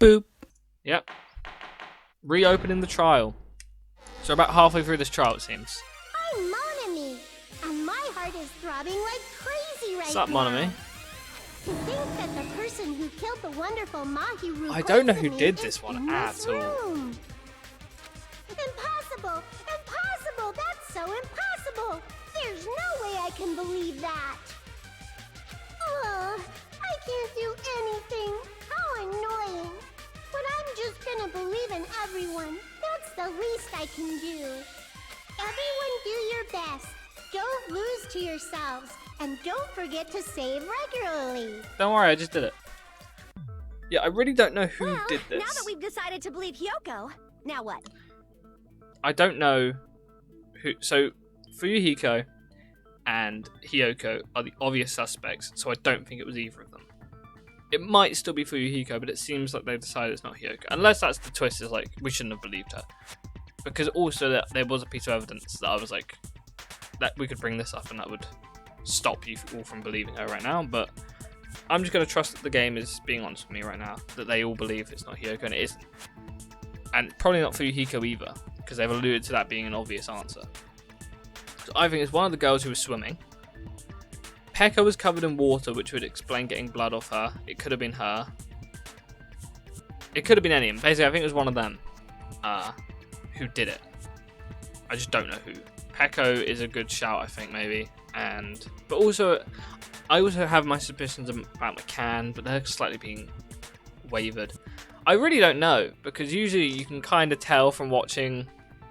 Boop. Yep. Reopening the trial. So about halfway through this trial, it seems. I'm Monami, and my heart is throbbing like crazy right What's up, now. Monami? To think that the person who killed the wonderful Mahiru I don't know who Koizumi did is this one in at this all. room. Impossible! Impossible! That's so impossible! There's no way I can believe that! Ugh, I can't do anything! How annoying! But I'm just gonna believe in everyone. That's the least I can do. Everyone do your best. Don't lose to yourselves. And don't forget to save regularly. Don't worry, I just did it. Yeah, I really don't know who did this. Now that we've decided to believe Hyoko, now what? I don't know who. So, Fuyuhiko and Hyoko are the obvious suspects, so I don't think it was either of them. It might still be Fuyuhiko, but it seems like they've decided it's not Hyoko. Unless that's the twist, is like, we shouldn't have believed her. Because also, there was a piece of evidence that I was like, that we could bring this up and that would stop you all from believing her right now, but I'm just going to trust that the game is being honest with me right now, that they all believe it's not Hyoko, and it isn't. And probably not Fuyuhiko either, because they've alluded to that being an obvious answer. So I think it's one of the girls who was swimming. Pekka was covered in water, which would explain getting blood off her. It could have been her. It could have been any of them. Basically, I think it was one of them who did it. I just don't know who. Pekko is a good shout, I think, maybe. But also, I also have my suspicions about McCann, but they're slightly being wavered. I really don't know, because usually you can kind of tell from watching,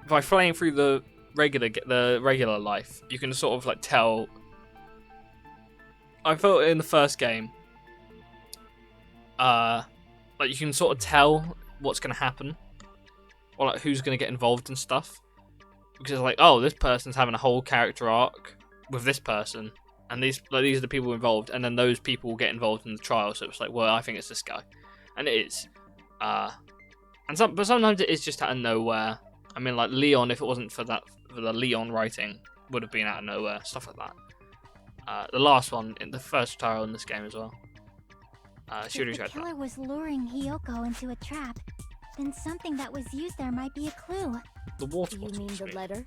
by playing through the regular life, you can sort of like tell. I felt in the first game, like you can sort of tell what's going to happen, or like who's going to get involved in stuff, because it's like, oh, this person's having a whole character arc with this person, and these are the people involved, and then those people will get involved in the trial. So it's like, well, I think it's this guy, and it is. But sometimes it is just out of nowhere. I mean, like Leon, if it wasn't for the Leon writing, would have been out of nowhere, stuff like that. The last one in the first trial in this game as well. If the killer was luring Hyoko into a trap, then something that was used there might be a clue. The water You bottle. mean the letter?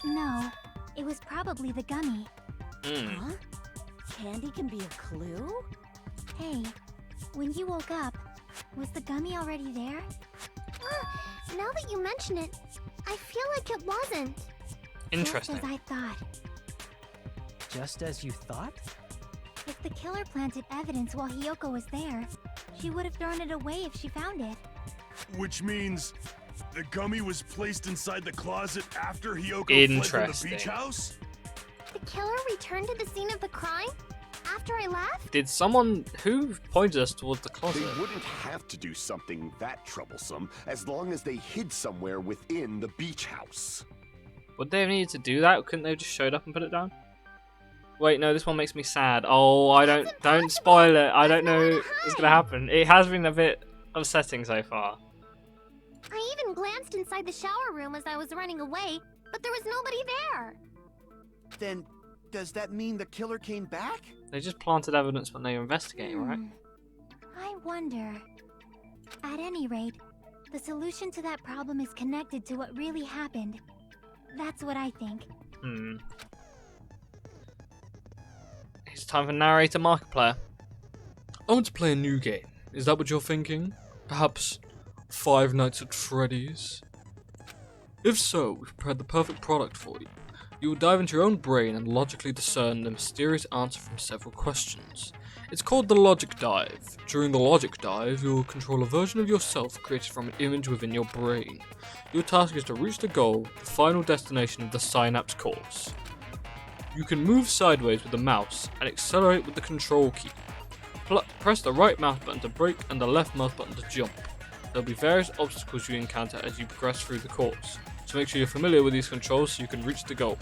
No, it was probably the gummy. Huh? Candy can be a clue? Hey, when you woke up, was the gummy already there? Now that you mention it, I feel like it wasn't. Interesting. Just as I thought. Just as you thought? If the killer planted evidence while Hyoko was there, she would have thrown it away if she found it. Which means the gummy was placed inside the closet after Hyoko fled from the beach house? The killer returned to the scene of the crime? After I left? Did someone who pointed us towards the closet? They wouldn't have to do something that troublesome as long as they hid somewhere within the beach house. Would they have needed to do that? Or couldn't they have just showed up and put it down? Wait, no, this one makes me sad. Oh, don't spoil it. I don't know what's gonna happen. It has been a bit upsetting so far. I even glanced inside the shower room as I was running away, but there was nobody there. Then, does that mean the killer came back? They just planted evidence when they were investigating, right? I wonder. At any rate, the solution to that problem is connected to what really happened. That's what I think. It's time for narrator markiplier. I want to play a new game. Is that what you're thinking? Perhaps Five Nights at Freddy's? If so, we've prepared the perfect product for you. You will dive into your own brain and logically discern the mysterious answer from several questions. It's called the Logic Dive. During the Logic Dive, you will control a version of yourself created from an image within your brain. Your task is to reach the goal, the final destination of the Synapse course. You can move sideways with the mouse and accelerate with the control key. Press the right mouse button to brake and the left mouse button to jump. There will be various obstacles you encounter as you progress through the course, so make sure you're familiar with these controls so you can reach the goal.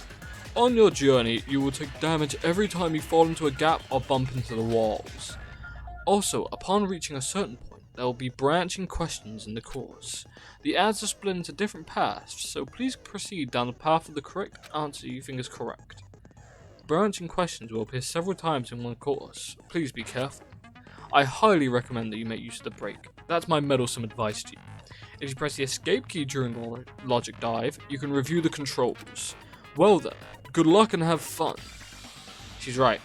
On your journey, you will take damage every time you fall into a gap or bump into the walls. Also, upon reaching a certain point, there will be branching questions in the course. The ads are split into different paths, so please proceed down the path of the correct answer you think is correct. Branching questions will appear several times in one course. Please be careful. I highly recommend that you make use of the brake. That's my meddlesome advice to you. If you press the escape key during the logic dive, you can review the controls. Well then, good luck and have fun. She's right.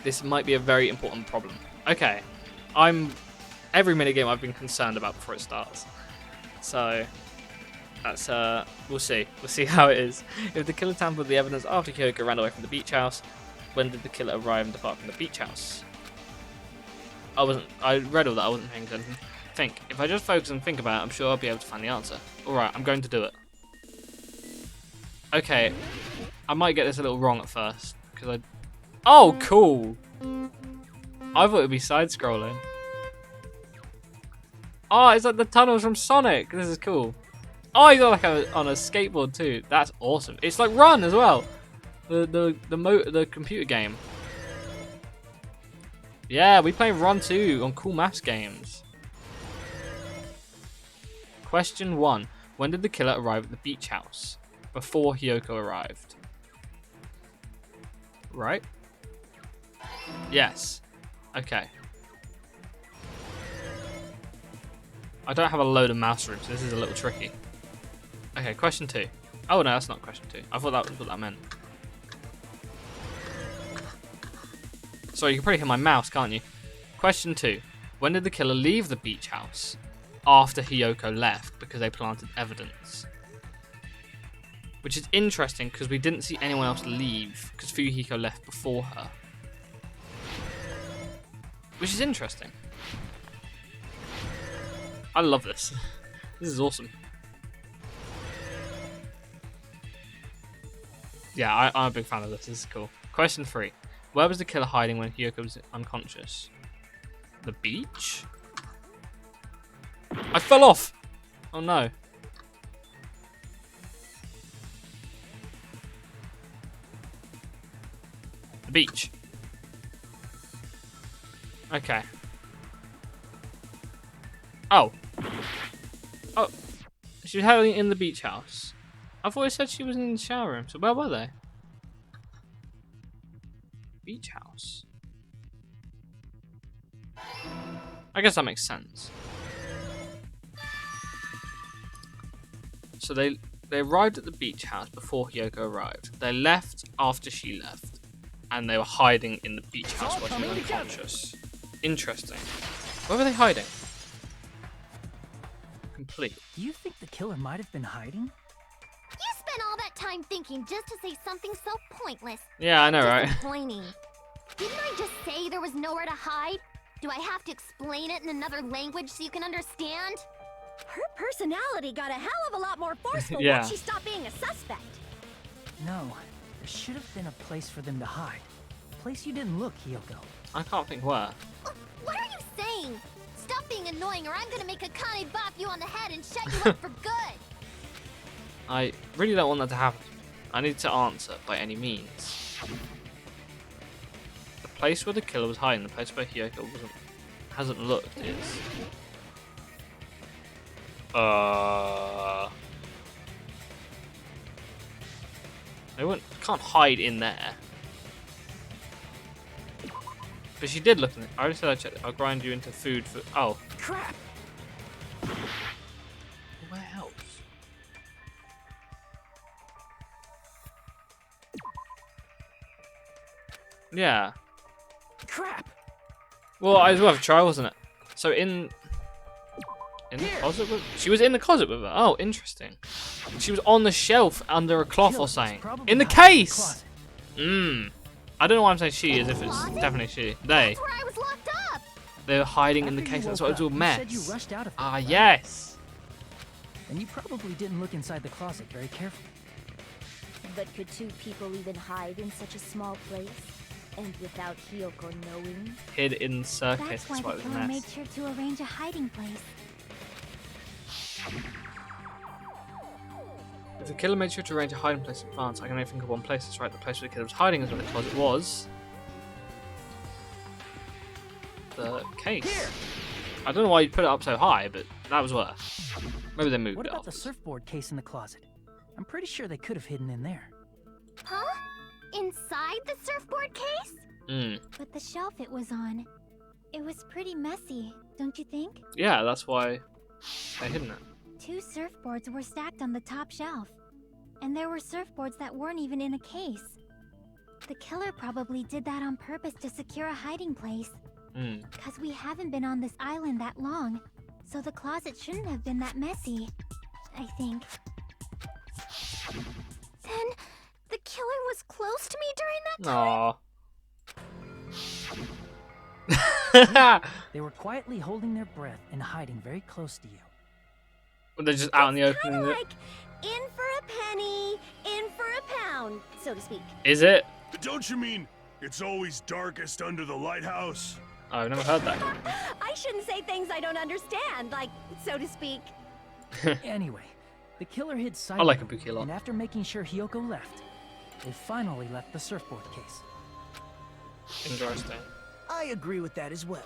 This might be a very important problem. Okay, every minigame I've been concerned about before it starts. So, that's, we'll see. We'll see how it is. If the killer tampered with the evidence after Kyoko ran away from the beach house, when did the killer arrive and depart from the beach house? I read all that, I wasn't paying attention. Think. If I just focus and think about it, I'm sure I'll be able to find the answer. Alright, I'm going to do it. Okay, I might get this a little wrong at first, because Oh, cool! I thought it would be side-scrolling. Oh, it's like the tunnels from Sonic. This is cool. Oh, he's got like on a skateboard too. That's awesome. It's like Run as well. The computer game. Yeah, we play Run too on Cool Maths games. Question 1. When did the killer arrive at the beach house? Before Hiyoko arrived. Right? Yes. Okay. I don't have a load of mouse room, so this is a little tricky. Okay, question 2. Oh no, that's not question 2. I thought that was what that meant. Sorry, you can probably hear my mouse, can't you? Question 2. When did the killer leave the beach house? After Hiyoko left, because they planted evidence. Which is interesting, because we didn't see anyone else leave, because Fuyuhiko left before her. Which is interesting. I love this. This is awesome. Yeah, I'm a big fan of this. This is cool. Question 3. Where was the killer hiding when Hiyoko was unconscious? The beach? I fell off! Oh no. The beach. Okay. Oh. Oh. She was hiding in the beach house. I thought it said she was in the shower room. So where were they? Beach house. I guess that makes sense. So they arrived at the beach house before Hiyoko arrived. They left after she left. And they were hiding in the beach house while she was unconscious. Interesting. Where were they hiding? Complete. Do you think the killer might have been hiding? You spent all that time thinking just to say something so pointless. Yeah, I know, right? Disappointing. Didn't I just say there was nowhere to hide? Do I have to explain it in another language so you can understand? Her personality got a hell of a lot more forceful Yeah. once she stopped being a suspect. No, there should have been a place for them to hide. A place you didn't look, Hiyoko. I can't think where. What are you saying? Stop being annoying or I'm gonna make Akane bop you on the head and shut you up for good. I really don't want that to happen. I need to answer by any means. The place where the killer was hiding, the place where Hiyoko hasn't looked is... They can't hide in there. But she did look in it. I already said I checked it. I'll grind you into food for... Oh. Crap! Where else? Yeah. Crap! Well, it was worth a try, wasn't it? So in the closet with... She was in the closet with her. Oh, interesting. She was on the shelf under a cloth or something. In the case! I don't know why I'm saying she, as if it's definitely she. They. That's where I was locked up. They were hiding in the After case. you That's woke why it was all up, you mess. said you rushed out of Ah, it. yes. And you probably didn't look inside the closet very carefully. But could two people even hide in such a small place? And without Hiyoko knowing? Hid in the circus. That's why That's why it the was a killer made mess. sure to arrange a hiding place. If the killer made sure to arrange a hiding place in advance, I can only think of one place. That's right. The place where the killer was hiding is where the closet was. The case. I don't know why you put it up so high, but that was worse. Maybe they moved What it about off. the surfboard case in the closet? I'm pretty sure they could have hidden in there. Huh? Inside the surfboard case? But the shelf it was on, it was pretty messy. don't you think? Yeah, that's why they're hidden it. 2 surfboards were stacked on the top shelf. And there were surfboards that weren't even in a case. The killer probably did that on purpose to secure a hiding place. Because we haven't been on this island that long, so the closet shouldn't have been that messy, I think. Then, the killer was close to me during that time? Aww. They were quietly holding their breath and hiding very close to you. Well, they're just out in the open. Kinda like, in for a penny, in for a pound, so to speak. Is it? Don't you mean it's always darkest under the lighthouse? I've never heard that. I shouldn't say things I don't understand, like, so to speak. Anyway, the killer hid sight I like of them, Ibuki a lot. and after making sure Hiyoko left, they finally left the surfboard case. Interesting. I agree with that as well.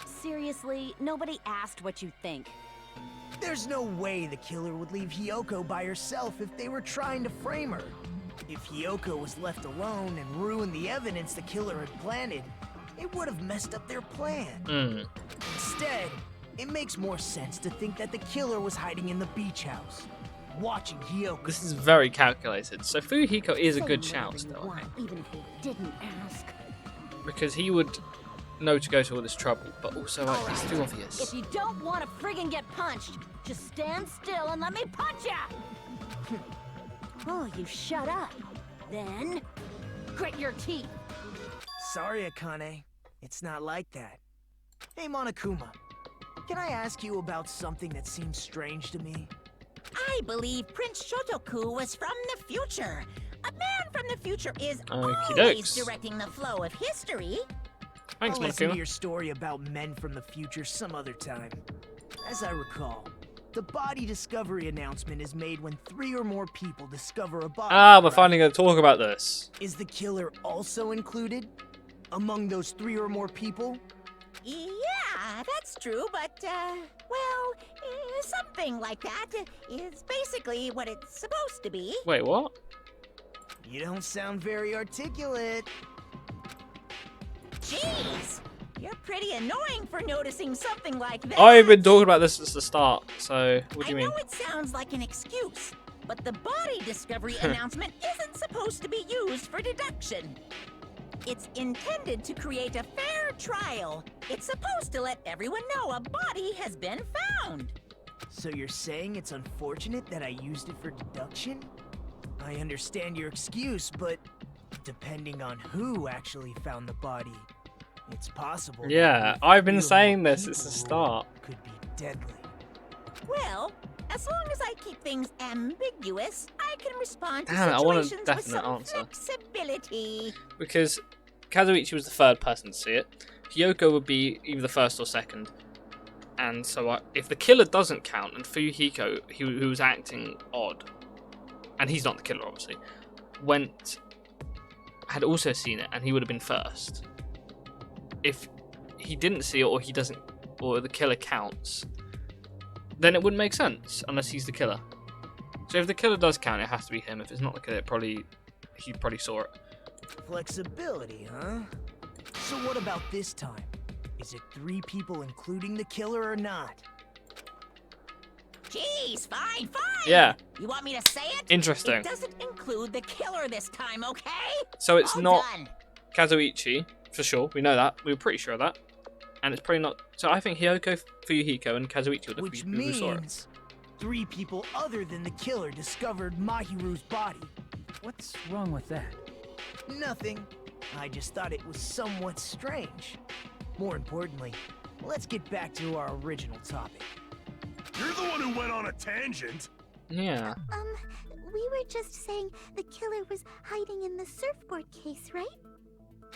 Seriously, nobody asked what you think. There's no way the killer would leave Hiyoko by herself if they were trying to frame her. If Hiyoko was left alone and ruined the evidence the killer had planted, it would have messed up their plan. Instead, it makes more sense to think that the killer was hiding in the beach house, watching Hiyoko. This is very calculated. So Fuyuhiko is a good shout still, I think. Even if you didn't ask. Because he would know to go to all this trouble, but also like, it's too obvious. If you don't want to friggin' get punched, just stand still and let me punch ya! Oh, you shut up. Then, grit your teeth. Sorry, Akane. It's not like that. Hey, Monokuma. Can I ask you about something that seems strange to me? I believe Prince Shotoku was from the future. A man from the future is always dokes. directing the flow of history. Thanks, I'll listen to Monokuma. your story about men from the future some other time. As I recall, the body discovery announcement is made when 3 or more people discover a body. Ah, we're right? finally going to talk about this. Is the killer also included among those 3 or more people? Yeah, that's true, but, well, something like that is basically what it's supposed to be. Wait, what? You don't sound very articulate. Jeez, you're pretty annoying for noticing something like that. I've been talking about this since the start, so what do you I mean? know it sounds like an excuse, but the body discovery announcement isn't supposed to be used for deduction. It's intended to create a fair trial. It's supposed to let everyone know a body has been found. So you're saying it's unfortunate that I used it for deduction? I understand your excuse, but depending on who actually found the body, it's possible. that Yeah, if I've been 3 or saying more this since the people start. could be deadly. Well, as long as I keep things ambiguous, I can respond to Damn it, I want a situations with definite some answer. flexibility. Because Kazuichi was the third person to see it. Hiyoko would be either the first or second. And so if the killer doesn't count, and Fuyuhiko, who was acting odd, and he's not the killer obviously, had also seen it, and he would have been first. If he didn't see it, or he doesn't, or the killer counts, then it wouldn't make sense unless he's the killer. So if the killer does count, it has to be him. If it's not the killer, he probably saw it. Flexibility, huh? So what about this time? Is it 3 people including the killer or not? Jeez, fine. Yeah. You want me to say it? Interesting. It doesn't include the killer this time, okay? So it's All not done. Kazuichi, for sure. We know that. We were pretty sure of that. And it's probably not. So I think Hiyoko, Fuyuhiko, and Kazuichi would have Which been who saw it. means 3 people other than the killer discovered Mahiru's body. What's wrong with that? Nothing. I just thought it was somewhat strange. More importantly, let's get back to our original topic. You're the one who went on a tangent. Yeah. We were just saying the killer was hiding in the surfboard case, right?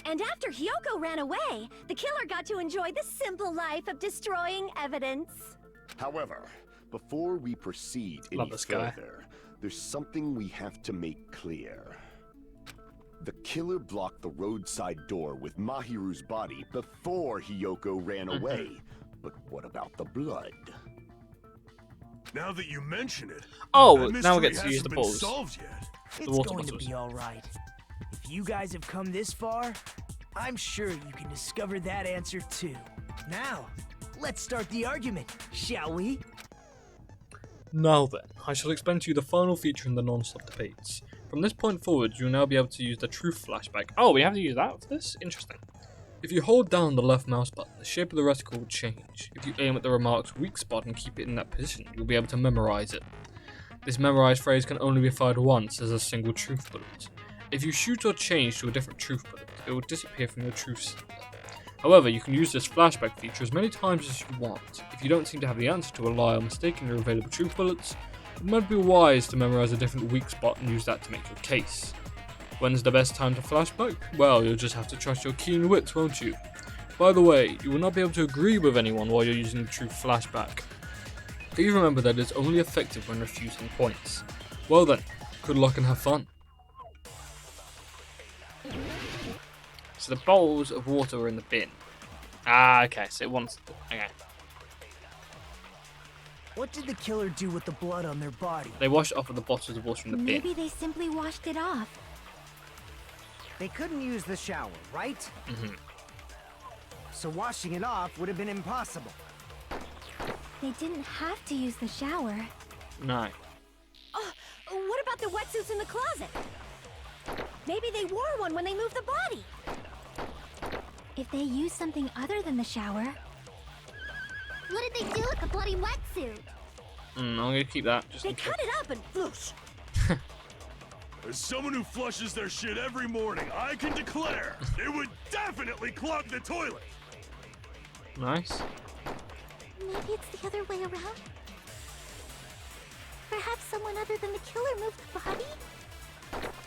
And after Hiyoko ran away, the killer got to enjoy the simple life of destroying evidence. However, before we proceed Love any this guy. further, there's something we have to make clear. The killer blocked the roadside door with Mahiru's body before Hiyoko ran away. But what about the blood? Now that you mention it, Oh, that now we mystery get to use hasn't the been balls. solved yet. It's water going to bottles. be alright. If you guys have come this far, I'm sure you can discover that answer too. Now, let's start the argument, shall we? Now then, I shall explain to you the final feature in the non-stop debates. From this point forward, you'll now be able to use the truth flashback. Oh, we have to use that for this? Interesting. If you hold down the left mouse button, the shape of the reticle will change. If you aim at the remark's weak spot and keep it in that position, you'll be able to memorize it. This memorized phrase can only be fired once as a single truth bullet. If you shoot or change to a different truth bullet, it will disappear from your truth center. However, you can use this flashback feature as many times as you want. If you don't seem to have the answer to a lie or mistake in your available truth bullets, it might be wise to memorize a different weak spot and use that to make your case. When's the best time to flashback? Well, you'll just have to trust your keen wits, won't you? By the way, you will not be able to agree with anyone while you're using the truth flashback. Please remember that it's only effective when refusing points. Well then, good luck and have fun. So the bowls of water were in the bin. Ah, okay, so it wants... Okay. What did the killer do with the blood on their body? They washed it off with the bottles of water in the bin. Maybe they simply washed it off. They couldn't use the shower, right? Mm-hmm. So washing it off would have been impossible. They didn't have to use the shower. No. Oh, what about the wetsuits in the closet? Maybe they wore one when they moved the body. If they used something other than the shower... What did they do with the bloody wetsuit? I'm gonna keep that. Just They in case. cut it up and floosh. As someone who flushes their shit every morning, I can declare it would definitely clog the toilet. Nice. Maybe it's the other way around? Perhaps someone other than the killer moved the body?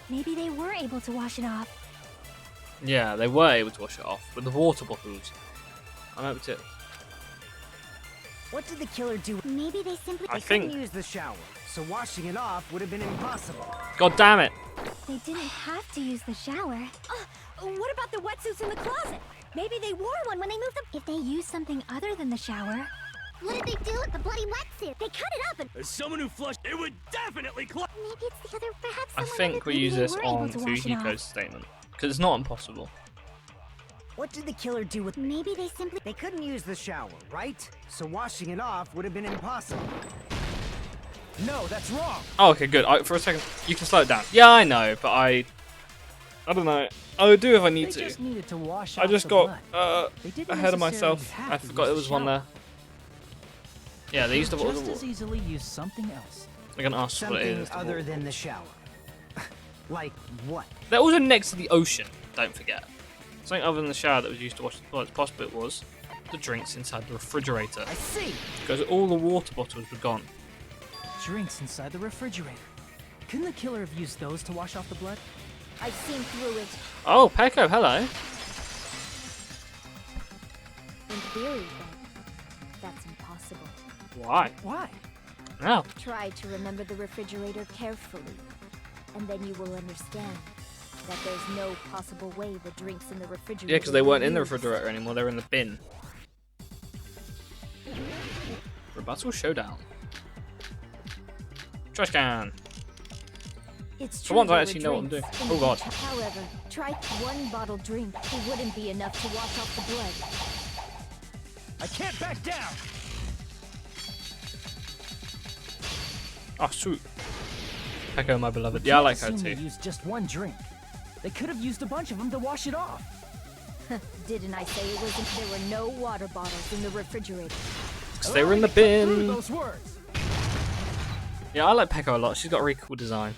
Maybe they were able to wash it off. Yeah, they were able to wash it off with the water bottles. I'm able to... What did the killer do? Maybe they simply... I They couldn't think... use the shower, so washing it off would have been impossible. God damn it! They didn't have to use the shower. What about the wetsuits in the closet? Maybe they wore one when they moved them. If they used something other than the shower... What did they do with the bloody wetsuit? They cut it up and... As someone who flushed, it would definitely clog. Maybe it's the other. Perhaps I someone think other we than use they this were able on to wash it Fujihiko's off. statement. Because it's not impossible. What did the killer do with... Maybe they simply... They couldn't use the shower, right? So washing it off would have been impossible. No, that's wrong. Oh, okay, good. For a second, you can slow it down. Yeah, I know, but I don't know. I would do if I need They to. just needed to wash I off just the got blood. They didn't ahead of necessarily myself. have I to forgot use there the was one shower. there. Yeah, they used to. Just as easily use something else. They're gonna ask what it Something is. other than the shower. Like what? They're also next to the ocean. Don't forget. Something other than the shower that was used to wash the toilets. Possibly it was the drinks inside the refrigerator. I see. Because all the water bottles were gone. Drinks inside the refrigerator. Couldn't the killer have used those to wash off the blood? I've seen through it. Oh, Pecco, hello. In theory, that's impossible. Why? Why? Now. Try to remember the refrigerator carefully, and then you will understand that there's no possible way the drinks in the refrigerator... Yeah, because they weren't in the were used. refrigerator anymore. They were in the bin. Rebuttal showdown. Trash can. It's For true once, I there actually were know what I'm drinks doing. in Oh, the God. kitchen. However, try one bottle drink. It wouldn't be enough to wash off the blood. I can't back down. Oh, sweet. Pecco, my beloved. We Yeah, I can't like her assume too. They used just one drink. They could have used a bunch of them to wash it off. Didn't I say it wasn't? There were no water bottles in the refrigerator. Because they were in the Through bin. those words. Yeah, I like Pecco a lot. She's got a really cool design.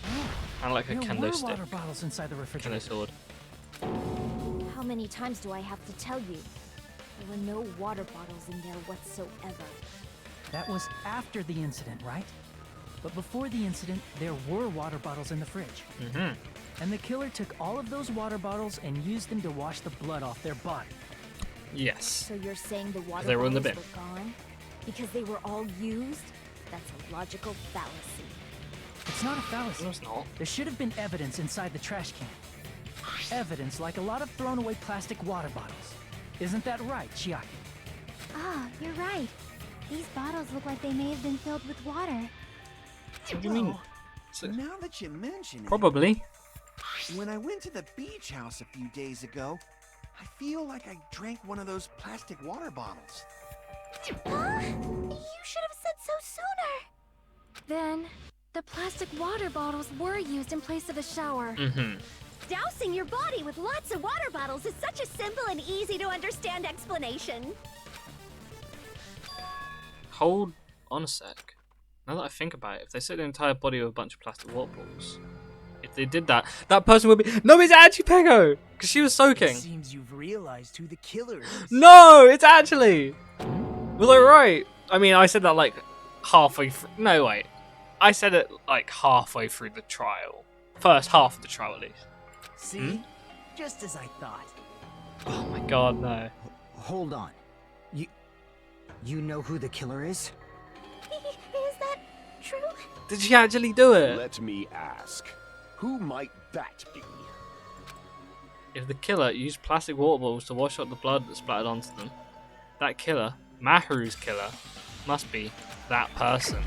I like her There kendo were stick. water bottles inside the Kendo refrigerator. sword. How many times do I have to tell you? There were no water bottles in there whatsoever. That was after the incident, right? But before the incident, there were water bottles in the fridge. Mm-hmm. And the killer took all of those water bottles and used them to wash the blood off their body. Yes. So you're saying the water They were in the bottles bin. were gone? Because they were all used? That's a logical fallacy. It's not a fallacy. No, it's not. There should have been evidence inside the trash can. Evidence like a lot of thrown away plastic water bottles. Isn't that right, Chiaki? Ah, you're right. These bottles look like they may have been filled with water. What do you mean? Well, now that you mention it, Probably. when I went to the beach house a few days ago, I feel like I drank one of those plastic water bottles. Huh? You should have said so sooner. Then, the plastic water bottles were used in place of a shower. Dousing your body with lots of water bottles is such a simple and easy to understand explanation. Hold on a sec. Now that I think about it, if they set the entire body with a bunch of plastic water bottles, if they did that, that person would be... No, it's actually Peko! Because she was soaking. It seems you've realized who the killer is. No, it's actually... Was I right? I mean, I said that like halfway through... No, wait. I said it like halfway through the trial. First half of the trial, at least. See? Just as I thought. Oh my god, no. Hold on. You know who the killer is? Is that true? Did she actually do it? Let me ask. Who might that be? If the killer used plastic water bottles to wash out the blood that splattered onto them, that killer, Mahiru's killer, must be that person.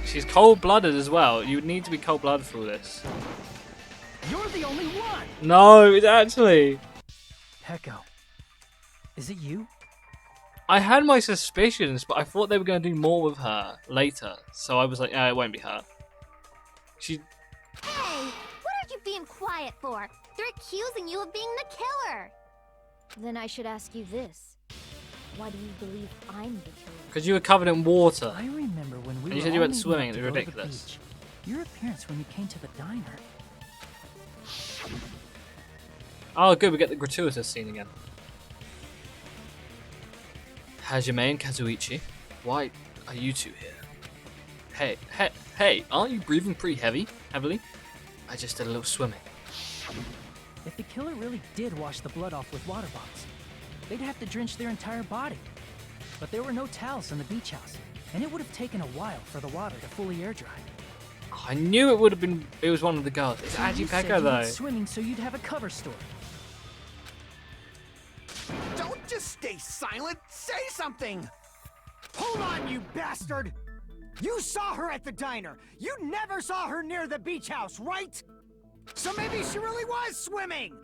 She's cold-blooded as well. You would need to be cold-blooded for all this. You're the only one! No, it's actually... Peko. Is it you? I had my suspicions, but I thought they were going to do more with her later. So I was like, it won't be her. She... Hey, what are you being quiet for? They're accusing you of being the killer. Then I should ask you this. Why do you believe I'm the killer? Because you were covered in water. I remember when we And you were said you all went meeting swimming, up it to was go to the ridiculous. beach. Your appearance when you came to the diner. Oh, good, we get the gratuitous scene again. Hajime and Kazuichi, why are you two here? Hey, aren't you breathing pretty heavily? I just did a little swimming. If the killer really did wash the blood off with water bottles, they'd have to drench their entire body. But there were no towels in the beach house, and it would have taken a while for the water to fully air dry. I knew it would have been. It was one of the girls. It's actually You said Peko you though. went swimming so you'd have a cover story. Don't just stay silent. Say something. Hold on, you bastard. You saw her at the diner. You never saw her near the beach house, right? So maybe she really was swimming.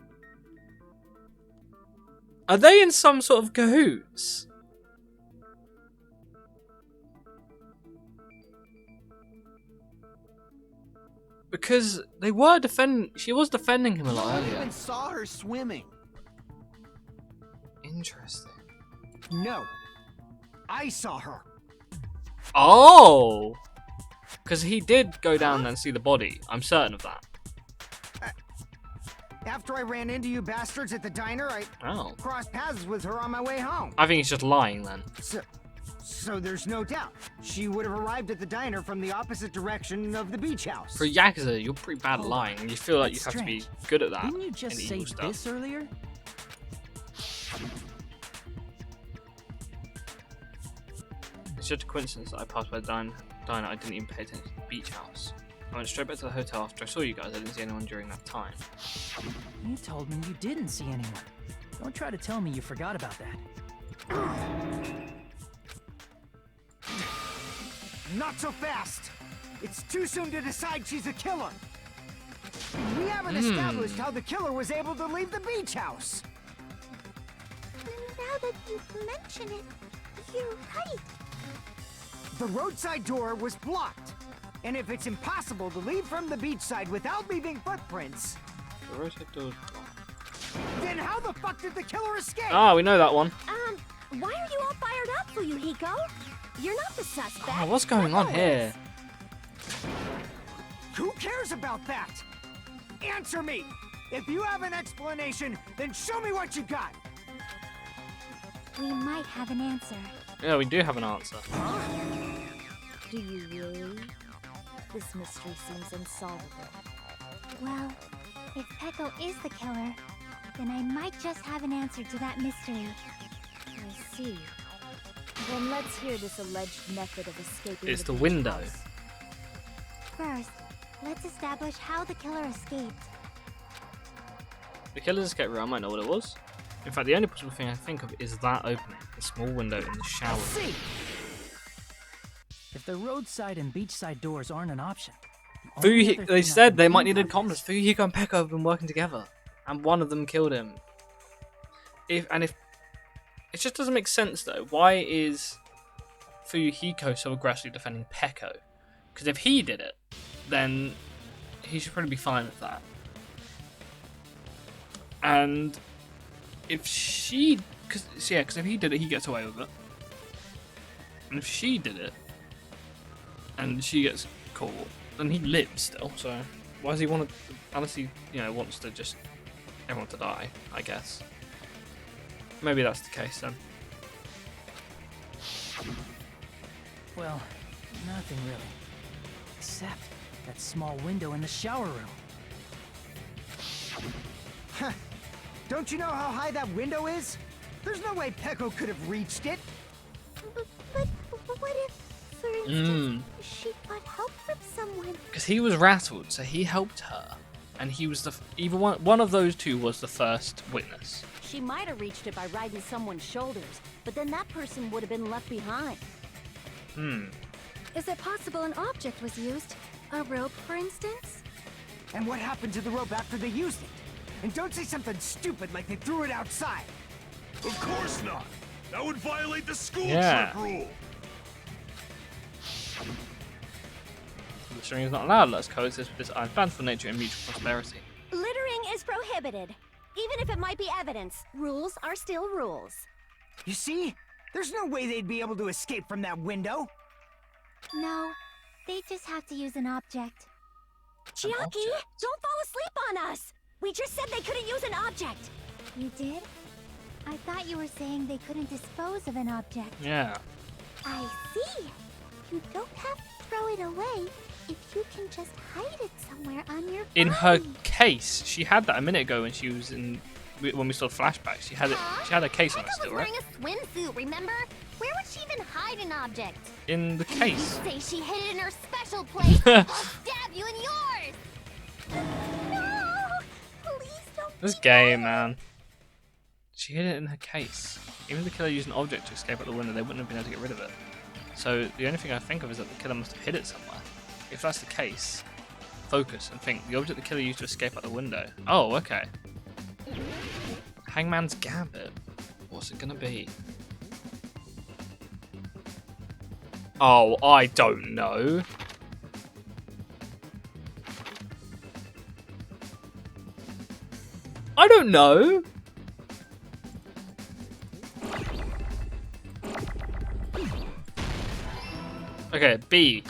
Are they in some sort of cahoots? Because they were she was defending him a lot No one earlier. even saw her swimming. Interesting. No. I saw her. Oh! Because he did go down there and see the body. I'm certain of that. After I ran into you bastards at the diner, I Oh. crossed paths with her on my way home. I think he's just lying then. So there's no doubt. She would have arrived at the diner from the opposite direction of the beach house. For Yakuza, you're pretty bad at lying, and you feel like you That's have to be strange. good at that. Didn't you just in say evil stuff. this earlier? It's just a coincidence that I passed by the diner. I didn't even pay attention to the beach house. I went straight back to the hotel after I saw you guys. I didn't see anyone during that time. You told me you didn't see anyone. Don't try to tell me you forgot about that. Not so fast! It's too soon to decide she's a killer! We haven't established how the killer was able to leave the beach house! Now that you mention it, you're right. The roadside door was blocked. And if it's impossible to leave from the beachside without leaving footprints, The roadside door's blocked. then how the fuck did the killer escape? Ah, we know that one. Why are you all fired up, Fuyuhiko? You're not the suspect. Oh, what's going on here? Who cares about that? Answer me! If you have an explanation, then show me what you got! We might have an answer. Yeah, we do have an answer. Do you really? This mystery seems unsolvable. Well, if Peko is the killer, then I might just have an answer to that mystery. I see. Then let's hear this alleged method of escaping. It's the window. First, let's establish how the killer escaped. The killer's escape route, I might know what it was. In fact, the only possible thing I think of is that opening. The small window in the shower. See! If the roadside and beachside doors aren't an option, the only other They thing I said can they might think need of accomplice. is- Fuyuhiko and Peko have been working together, and one of them killed him. If it just doesn't make sense though. Why is Fuyuhiko so aggressively defending Peko? Because if he did it, then he should probably be fine with that. And if she, because if he did it, he gets away with it. And if she did it, and she gets caught, then he lives still. So why does he want to? Unless he, wants to just everyone to die, I guess. Maybe that's the case then. Well, nothing really. Except that small window in the shower room. Huh. Don't you know how high that window is? There's no way Peko could have reached it. But what if, for instance, she got help from someone? Because he was rattled, so he helped her. And he was either one of those two was the first witness. She might have reached it by riding someone's shoulders, but then that person would have been left behind. Is it possible an object was used? A rope, for instance? And what happened to the rope after they used it? And don't say something stupid like they threw it outside. Of course not. That would violate the school Yeah. trip rule. Littering is not allowed. Let's coexist with this iron band for nature and mutual prosperity. Littering is prohibited. Even if it might be evidence, rules are still rules. You see? There's no way they'd be able to escape from that window. No, they just have to use an object. Chiaki, don't fall asleep on us! We just said they couldn't use an object! You did? I thought you were saying they couldn't dispose of an object. Yeah. I see. You don't have to throw it away if you can just hide it somewhere on your In her body. case, she had that a minute ago when she was when we saw flashbacks. She had it. She had her case on Peko it still, was right? wearing a swimsuit, remember? Where would she even hide an object? In the case. Say she hid it in her special place. I'll stab you in yours. No, please don't. This game, man. She hid it in her case. Even if the killer used an object to escape out the window, they wouldn't have been able to get rid of it. So the only thing I think of is that the killer must have hid it somewhere. If that's the case, focus and think. The object the killer used to escape out the window. Oh, okay. Hangman's Gambit. What's it gonna be? Oh, I don't know. I don't know. Okay, B.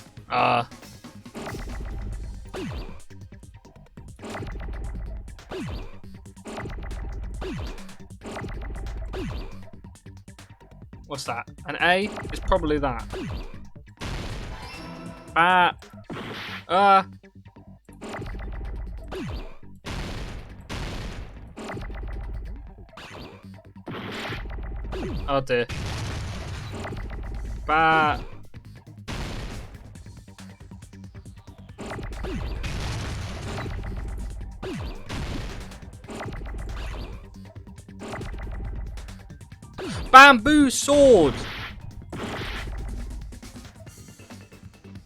What's that? An A? It's probably that. Oh dear. Bamboo sword!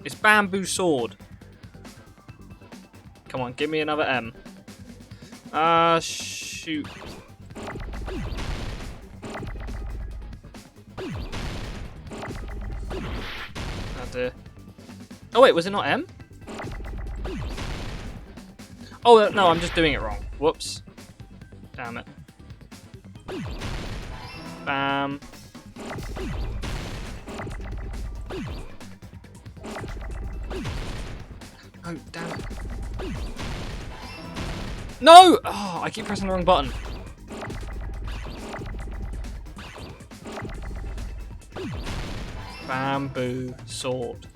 It's bamboo sword. Come on, give me another M. Shoot. Oh dear. Oh wait, was it not M? Oh no, I'm just doing it wrong. Whoops. Damn it. Bam. Oh, damn it. No! Oh, I keep pressing the wrong button. Bamboo sword.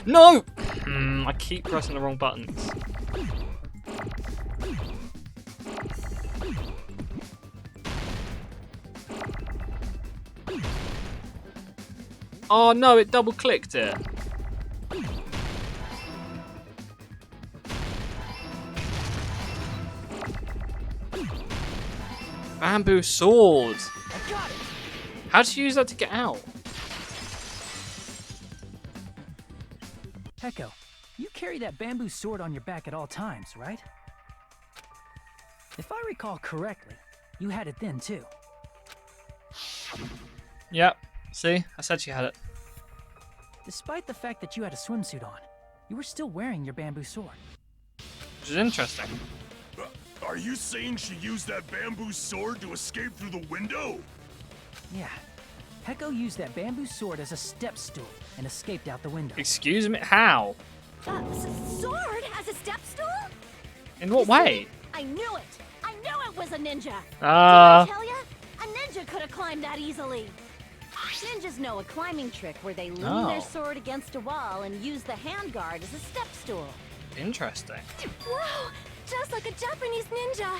No! I keep pressing the wrong buttons. Oh no, it double clicked it. bamboo sword. I got it! How did you use that to get out? Peko, you carry that bamboo sword on your back at all times, right? If I recall correctly, you had it then too. Yep. See? I said she had it. Despite the fact that you had a swimsuit on, you were still wearing your bamboo sword. Which is interesting. Are you saying she used that bamboo sword to escape through the window? Yeah. Peko used that bamboo sword as a step stool and escaped out the window. Excuse me? How? Sword as a step stool? In what way? I knew it! I knew it was a ninja! Did Ah. I tell ya? A ninja could have climbed that easily. Ninjas know a climbing trick where they lean their sword against a wall and use the handguard as a step stool. Interesting. Wow! Just like a Japanese ninja!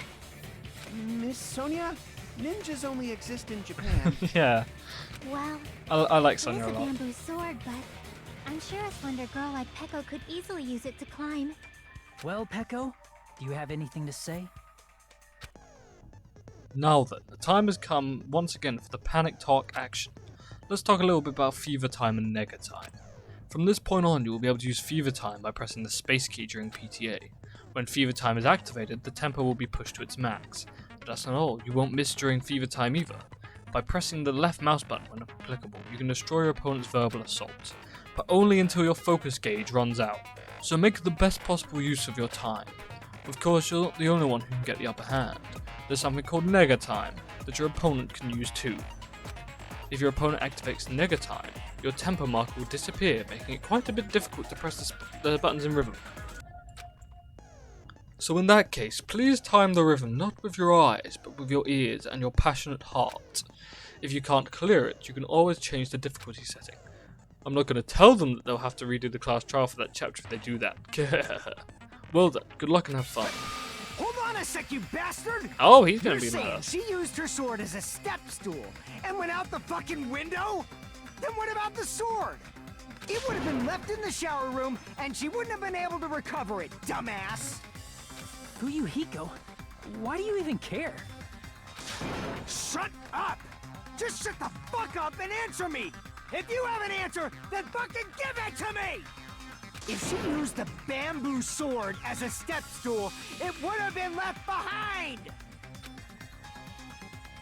Miss Sonia, ninjas only exist in Japan. Yeah. Well, I like it Sonia is a a lot. bamboo sword, but I'm sure a slender girl like Peko could easily use it to climb. Well, Peko, do you have anything to say? Now then, the time has come once again for the panic talk action. Let's talk a little bit about fever time and nega time. From this point on, you will be able to use fever time by pressing the space key during PTA. When fever time is activated, the tempo will be pushed to its max. But that's not all, you won't miss during fever time either. By pressing the left mouse button when applicable, you can destroy your opponent's verbal assault, but only until your focus gauge runs out. So make the best possible use of your time. Of course, you're not the only one who can get the upper hand. There's something called nega time that your opponent can use too. If your opponent activates nega time, your tempo marker will disappear, making it quite a bit difficult to press the buttons in rhythm. So in that case, please time the rhythm not with your eyes, but with your ears and your passionate heart. If you can't clear it, you can always change the difficulty setting. I'm not going to tell them that they'll have to redo the class trial for that chapter if they do that. Well then, good luck and have fun. Hold on a sec, you bastard! Oh, he's going You're to be saying mad. she used her sword as a step stool and went out the fucking window? Then what about the sword? It would have been left in the shower room and she wouldn't have been able to recover it, dumbass! Fuyuhiko, why do you even care? Shut up! Just shut the fuck up and answer me! If you have an answer, then fucking give it to me! If she used the bamboo sword as a step stool, it would have been left behind!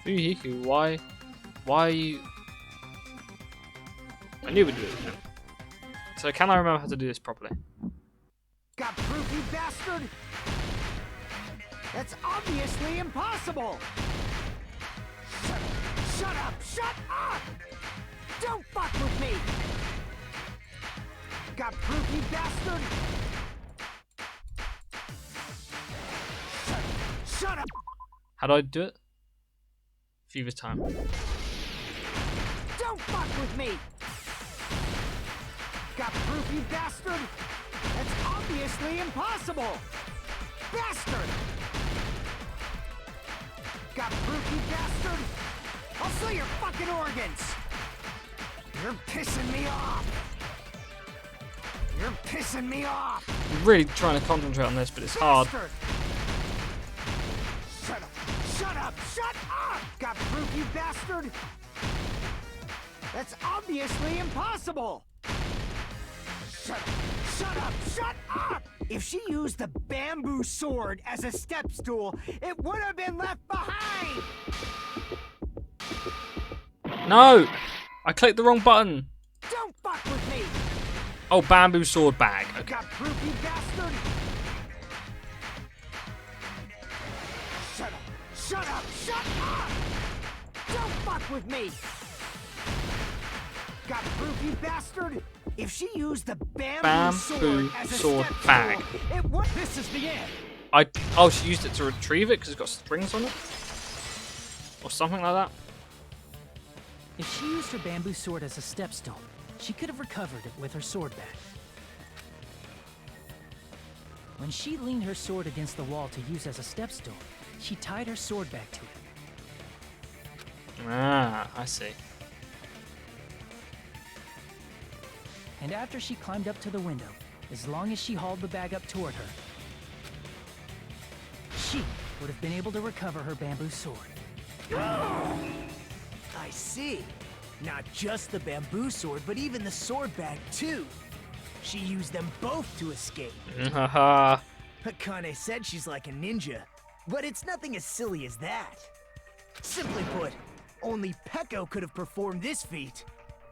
Fuyuhiku, why are you... I knew we'd do it. So can I remember how to do this properly? Got proof, you bastard? That's obviously impossible! Shut up! Shut up! Don't fuck with me! Got proof, you bastard? Shut up! How do I do it? Fever time. Don't fuck with me! Got proof, you bastard? That's obviously impossible! Bastard! Got proof, you bastard? I'll sell your fucking organs! You're pissing me off! You're pissing me off! I'm really trying to concentrate on this, but it's hard. Bastard! Shut up! Shut up! Shut up! Got proof, you bastard? That's obviously impossible! Shut up! Shut up! Shut up! If she used the bamboo sword as a step stool, it would have been left behind! No! I clicked the wrong button. Don't fuck with me! Oh, bamboo sword bag. Okay. Got proof, you bastard? Shut up! Shut up! Shut up! Don't fuck with me! Got proof, you bastard? If she used the bamboo sword as a sword step bag. stool, it would. This is the end. Oh, she used it to retrieve it because it's got springs on it? Or something like that? If she used her bamboo sword as a step stool, she could have recovered it with her sword back. When she leaned her sword against the wall to use as a step stool, she tied her sword back to it. Ah, I see. And after she climbed up to the window, as long as she hauled the bag up toward her, she would have been able to recover her bamboo sword. I see. Not just the bamboo sword, but even the sword bag, too. She used them both to escape. Haha. Akane said she's like a ninja, but it's nothing as silly as that. Simply put, only Peko could have performed this feat.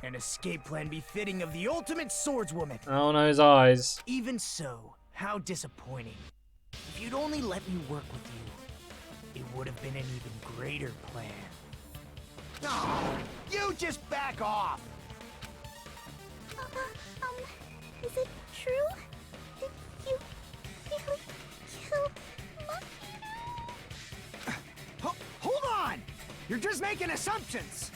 An escape plan befitting of the ultimate swordswoman. Oh no, his eyes. Even so, how disappointing. If you'd only let me work with you, it would have been an even greater plan. Oh, you just back off! Is it true? Did you really kill Maki? Hold on! You're just making assumptions!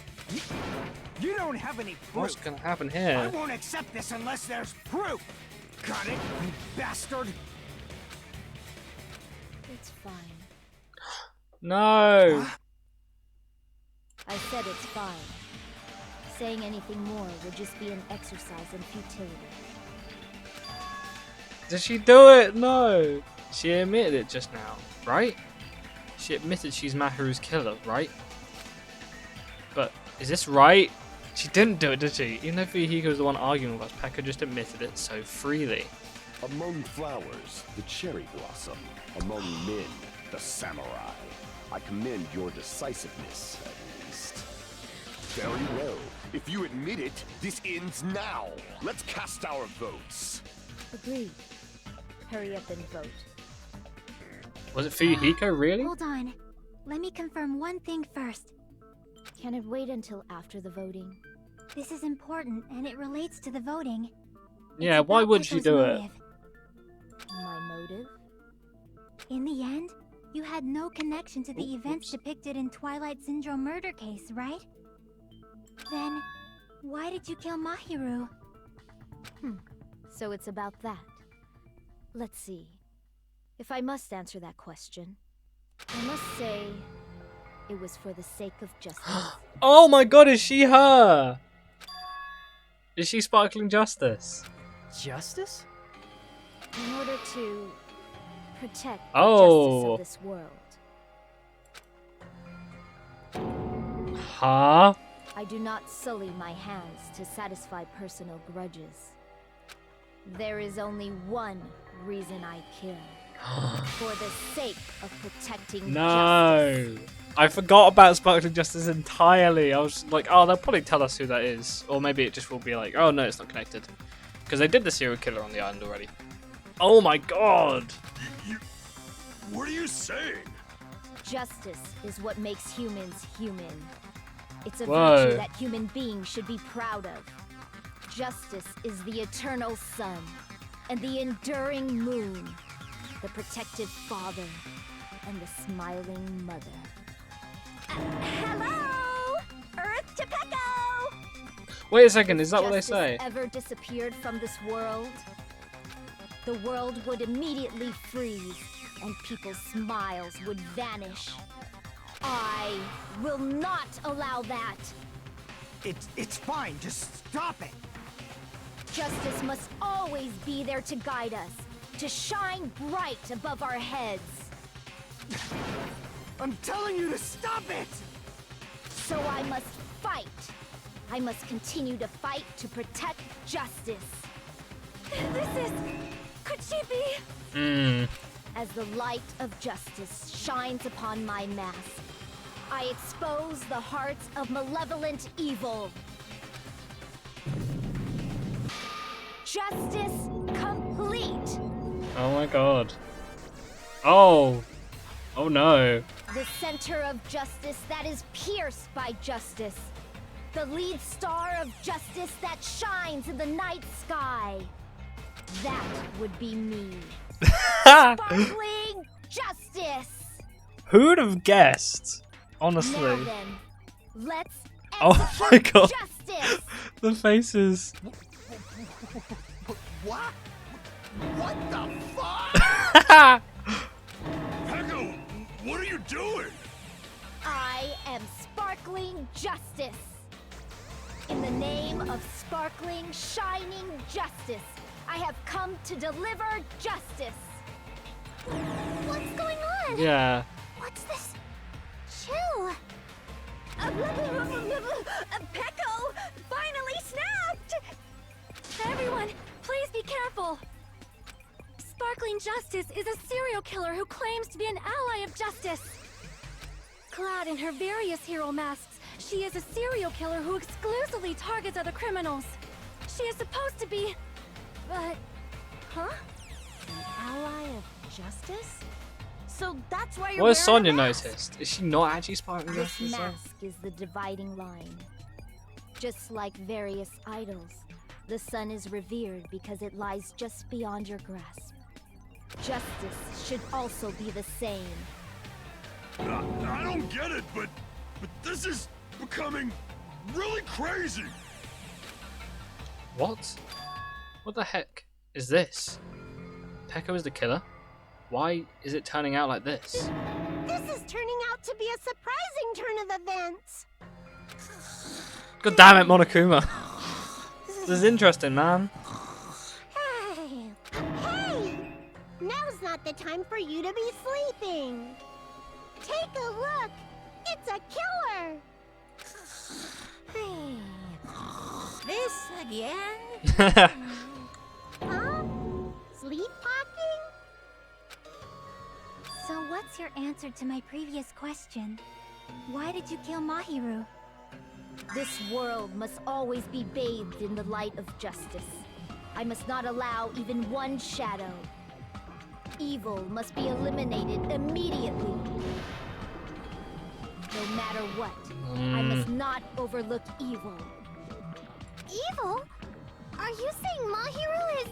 You don't have any proof. What's gonna happen I here? won't accept this unless there's proof! Got it, you bastard? It's fine. No. I said it's fine. Saying anything more would just be an exercise in futility. Did she do it? No. She admitted it just now, right? She admitted she's Mahiru's killer, right? But is this right? She didn't do it, did she? Even though Fuyuhiko was the one arguing with us, Pekka just admitted it so freely. Among flowers, the cherry blossom. Among men, the samurai. I commend your decisiveness, at least. Very well. If you admit it, this ends now. Let's cast our votes. Agreed. Hurry up and vote. Was it Fuyuhiko, really? Hold on. Let me confirm one thing first. Can it wait until after the voting? This is important, and it relates to the voting. Yeah, It's why about would she Pekko's do it? motive. My motive? In the end, you had no connection to the events depicted in Twilight Syndrome murder case, right? Then, why did you kill Mahiru? So it's about that. Let's see. If I must answer that question, I must say it was for the sake of justice. Oh my god, is she her? Is she Sparkling Justice? Justice? In order to protect the Oh. justice of this world. Huh? I do not sully my hands to satisfy personal grudges. There is only one reason I kill. For the sake of protecting No. justice. I forgot about Sparkling Justice entirely. I was like, oh, they'll probably tell us who that is. Or maybe it just will be like, oh no, it's not connected. Because they did the serial killer on the island already. Oh my god. What are you saying? Justice is what makes humans human. It's a Whoa. virtue that human beings should be proud of. Justice is the eternal sun and the enduring moon, the protective father and the smiling mother. Hello, Earth to Peko! Wait a second, is that what they Justice say? ever disappeared from this world, the world would immediately freeze and people's smiles would vanish. I will not allow that. It's fine, just stop it! Justice must always be there to guide us, to shine bright above our heads. I'm telling you to stop it! So I must fight. I must continue to fight to protect justice. This is... could she be? As the light of justice shines upon my mask, I expose the hearts of malevolent evil. Justice complete! Oh my god. Oh. Oh no. The center of justice that is pierced by justice. The lead star of justice that shines in the night sky. That would be me. Sparkling justice! Who would have guessed? Honestly. Now then, let's Oh my execute god. justice! The faces. What? What the fuck? Peko, what are you doing? I am sparkling justice. In the name of sparkling, shining justice, I have come to deliver justice. What's going on? Yeah. What's this? Chill. Pecco finally snapped! Everyone, please be careful! Sparkling Justice is a serial killer who claims to be an ally of justice. Clad in her various hero masks, she is a serial killer who exclusively targets other criminals. She is supposed to be... but... Huh? An ally of justice? So that's why you're What has wearing Sonya a mask? noticed? Is she not actually Sparkling This Justice? mask is the dividing line. Just like various idols, the sun is revered because it lies just beyond your grasp. Justice should also be the same. I don't get it, but this is becoming really crazy. What? What the heck is this? Pecco is the killer? Why is it turning out like this? This is turning out to be a surprising turn of events. God damn it, Monokuma. This is interesting, man. Hey! Hey! Now's not the time for you to be sleeping. Take a look. It's a killer. This again? Huh? Sleepwalking? So what's your answer to my previous question? Why did you kill Mahiru? This world must always be bathed in the light of justice. I must not allow even one shadow. Evil must be eliminated immediately. No matter what, I must not overlook evil. Evil? Are you saying Mahiru is...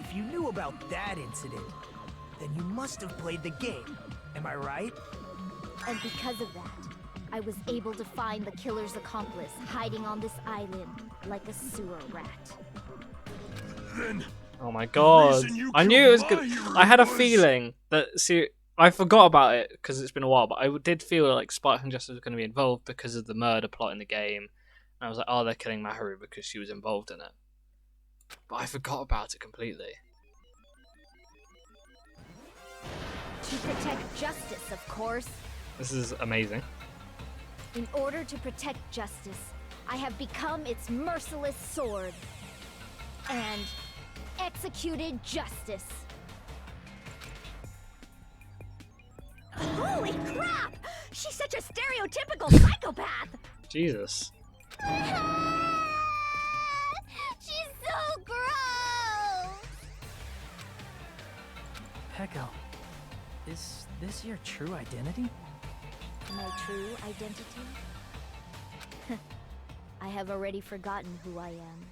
If you knew about that incident, then you must have played the game. Am I right? And because of that, I was able to find the killer's accomplice hiding on this island like a sewer rat. Then Oh my god. reason you I knew it was killed good. Mahiru I had a was- feeling that, see, I forgot about it because it's been a while, but I did feel like Sparkling Justice was going to be involved because of the murder plot in the game. And I was like, oh, they're killing Mahiru because she was involved in it. But I forgot about it completely. To protect justice, of course. This is amazing. In order to protect justice, I have become its merciless sword. And executed justice. Holy crap! She's such a stereotypical psychopath! Jesus. She's so gross! Pecco, is this your true identity? My true identity? I have already forgotten who I am.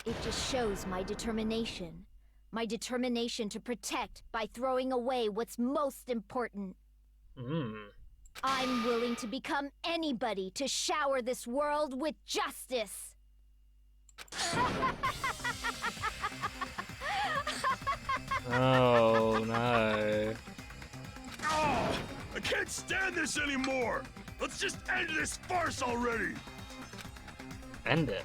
It just shows my determination. My determination to protect by throwing away what's most important. I'm willing to become anybody to shower this world with justice. Oh no. Oh, I can't stand this anymore. Let's just end this farce already. End it.